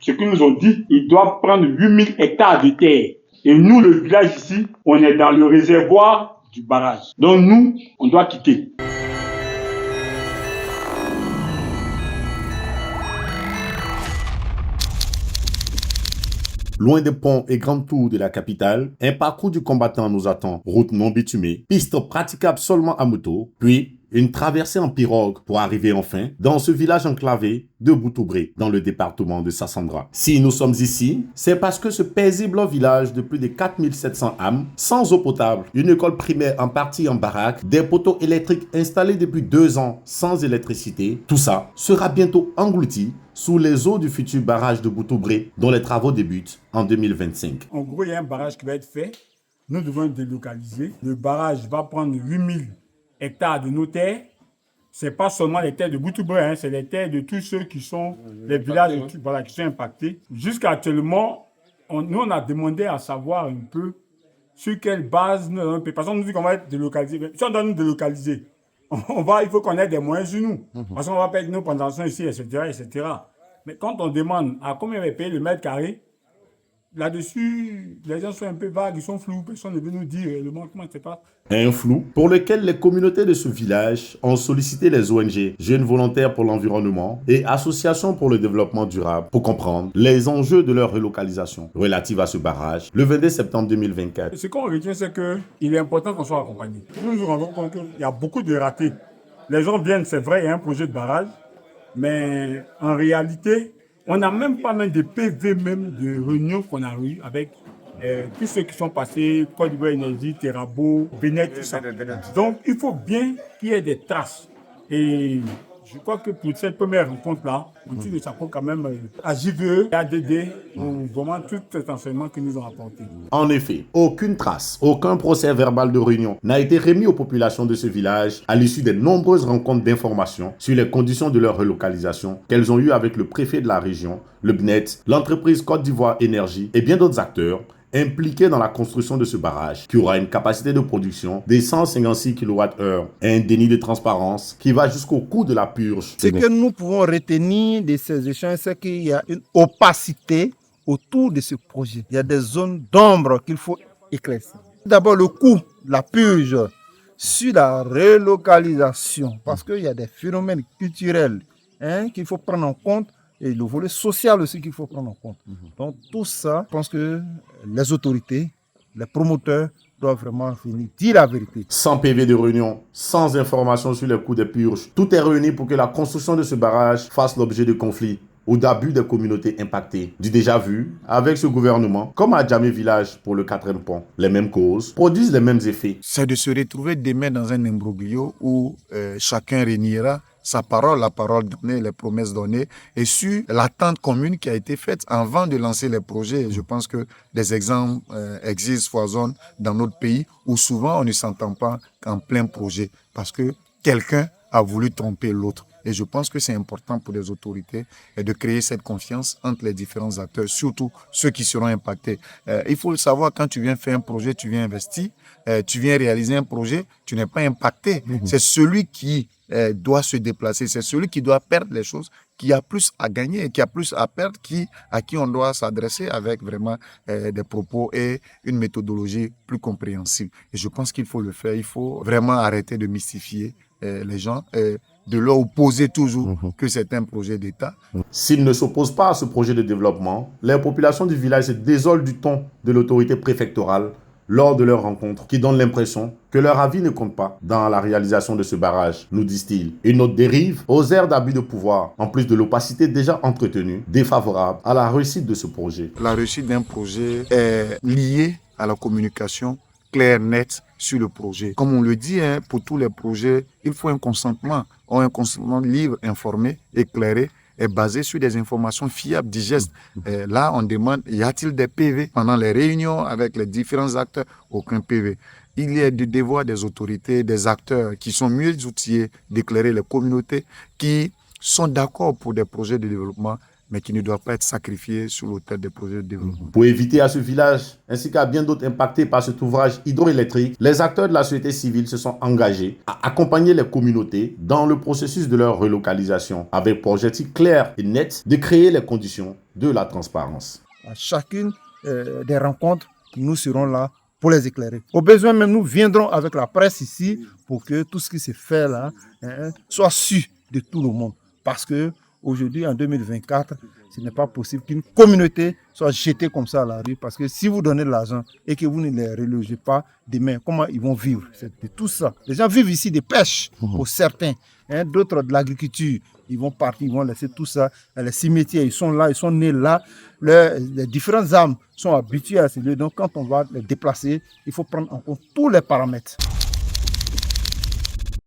Ce qu'ils nous ont dit, ils doivent prendre 8000 hectares de terre. Et nous, le village ici, on est dans le réservoir du barrage. Donc nous, on doit quitter. Loin des ponts et grandes tours de la capitale, un parcours du combattant nous attend. Route non bitumée, piste praticable seulement à moto, puis une traversée en pirogue pour arriver enfin dans ce village enclavé de Boutoubré, dans le département de Sassandra. Si nous sommes ici, c'est parce que ce paisible village de plus de 4700 âmes, sans eau potable, une école primaire en partie en baraque, des poteaux électriques installés depuis 2 ans sans électricité, tout ça sera bientôt englouti sous les eaux du futur barrage de Boutoubré, dont les travaux débutent en 2025. En gros, il y a un barrage qui va être fait. Nous devons délocaliser. Le barrage va prendre 8000 hectares de nos terres. Ce n'est pas seulement les terres de Boutoubré, c'est les terres de tous ceux qui sont les villages qui sont impactés. Jusqu'à actuellement, nous, on a demandé à savoir un peu sur quelle base, parce qu'on nous dit qu'on va être délocalisé. Si on doit nous délocaliser, il faut qu'on ait des moyens sur nous. Parce qu'on va payer nos pendations ici, etc. Mais quand on demande à combien on va payer le mètre carré, là-dessus, les gens sont un peu vagues, ils sont flous, personne ne veut nous dire le manquement, c'est pas. Un flou pour lequel les communautés de ce village ont sollicité les ONG, Jeunes Volontaires pour l'Environnement et Associations pour le Développement Durable pour comprendre les enjeux de leur relocalisation relative à ce barrage le 22 septembre 2024. Ce qu'on retient, c'est qu'il est important qu'on soit accompagné. Nous nous rendons compte qu'il y a beaucoup de ratés. Les gens viennent, c'est vrai, il y a un projet de barrage, mais en réalité, on n'a même pas de PV même de réunion qu'on a eu avec tous ceux qui sont passés, Côte d'Ivoire Énergie, Terrabo, Benet, tout ça. Donc, il faut bien qu'il y ait des traces. Et je crois que pour cette première rencontre-là, on tire de chapeau quand même à JVE et à ADD pour vraiment tout cet enseignement qu'ils nous ont apporté. En effet, aucune trace, aucun procès verbal de réunion n'a été remis aux populations de ce village à l'issue des nombreuses rencontres d'information sur les conditions de leur relocalisation qu'elles ont eues avec le préfet de la région, le BNET, l'entreprise Côte d'Ivoire Énergie et bien d'autres acteurs impliqués dans la construction de ce barrage qui aura une capacité de production de 156 kWh et un déni de transparence qui va jusqu'au coût de la purge. Ce que nous pouvons retenir de ces échanges, c'est qu'il y a une opacité autour de ce projet. Il y a des zones d'ombre qu'il faut éclaircir. D'abord, le coût, la purge, sur la relocalisation, parce qu'il y a des phénomènes culturels qu'il faut prendre en compte et le volet social aussi qu'il faut prendre en compte. Donc tout ça, je pense que les autorités, les promoteurs doivent vraiment venir dire la vérité. Sans PV de réunion, sans information sur les coûts des purges, tout est réuni pour que la construction de ce barrage fasse l'objet de conflits ou d'abus des communautés impactées. Du déjà vu, avec ce gouvernement, comme à Djamé Village pour le 4e pont, les mêmes causes produisent les mêmes effets. C'est de se retrouver demain dans un imbroglio où chacun reniera sa parole, la parole donnée, les promesses données et sur l'attente commune qui a été faite avant de lancer les projets. Et je pense que des exemples existent, foisonnent dans notre pays où souvent on ne s'entend pas en plein projet parce que quelqu'un a voulu tromper l'autre. Et je pense que c'est important pour les autorités de créer cette confiance entre les différents acteurs, surtout ceux qui seront impactés. Il faut le savoir, quand tu viens faire un projet, tu viens investir, tu viens réaliser un projet, tu n'es pas impacté. C'est celui qui doit se déplacer, c'est celui qui doit perdre les choses, qui a plus à gagner, qui a plus à perdre, à qui on doit s'adresser avec vraiment des propos et une méthodologie plus compréhensible. Et je pense qu'il faut le faire, il faut vraiment arrêter de mystifier les gens, de leur opposer toujours que c'est un projet d'État. S'ils ne s'opposent pas à ce projet de développement, les populations du village se désolent du ton de l'autorité préfectorale lors de leur rencontre, qui donne l'impression que leur avis ne compte pas dans la réalisation de ce barrage, nous disent-ils. Une autre dérive aux airs d'abus de pouvoir, en plus de l'opacité déjà entretenue, défavorable à la réussite de ce projet. La réussite d'un projet est liée à la communication claire, nette sur le projet. Comme on le dit, pour tous les projets, il faut un consentement libre, informé, éclairé, est basé sur des informations fiables, digestes. Là, on demande, y a-t-il des PV? Pendant les réunions avec les différents acteurs, aucun PV. Il y a des devoirs des autorités, des acteurs qui sont mieux outillés d'éclairer les communautés, qui sont d'accord pour des projets de développement, mais qui ne doivent pas être sacrifiés sur l'autel des projets de développement. Pour éviter à ce village, ainsi qu'à bien d'autres impactés par cet ouvrage hydroélectrique, les acteurs de la société civile se sont engagés à accompagner les communautés dans le processus de leur relocalisation, avec pour objectif clair et net de créer les conditions de la transparence. À chacune des rencontres, nous serons là pour les éclairer. Au besoin même, nous viendrons avec la presse ici pour que tout ce qui se fait là soit su de tout le monde. Parce que aujourd'hui, en 2024, ce n'est pas possible qu'une communauté soit jetée comme ça à la rue. Parce que si vous donnez de l'argent et que vous ne les relogez pas, demain, comment ils vont vivre? C'est de tout ça. Les gens vivent ici de pêche, pour certains. D'autres de l'agriculture. Ils vont partir, ils vont laisser tout ça. Les cimetières, ils sont là, ils sont nés là. Les différentes âmes sont habituées à ces lieux. Donc, quand on va les déplacer, il faut prendre en compte tous les paramètres.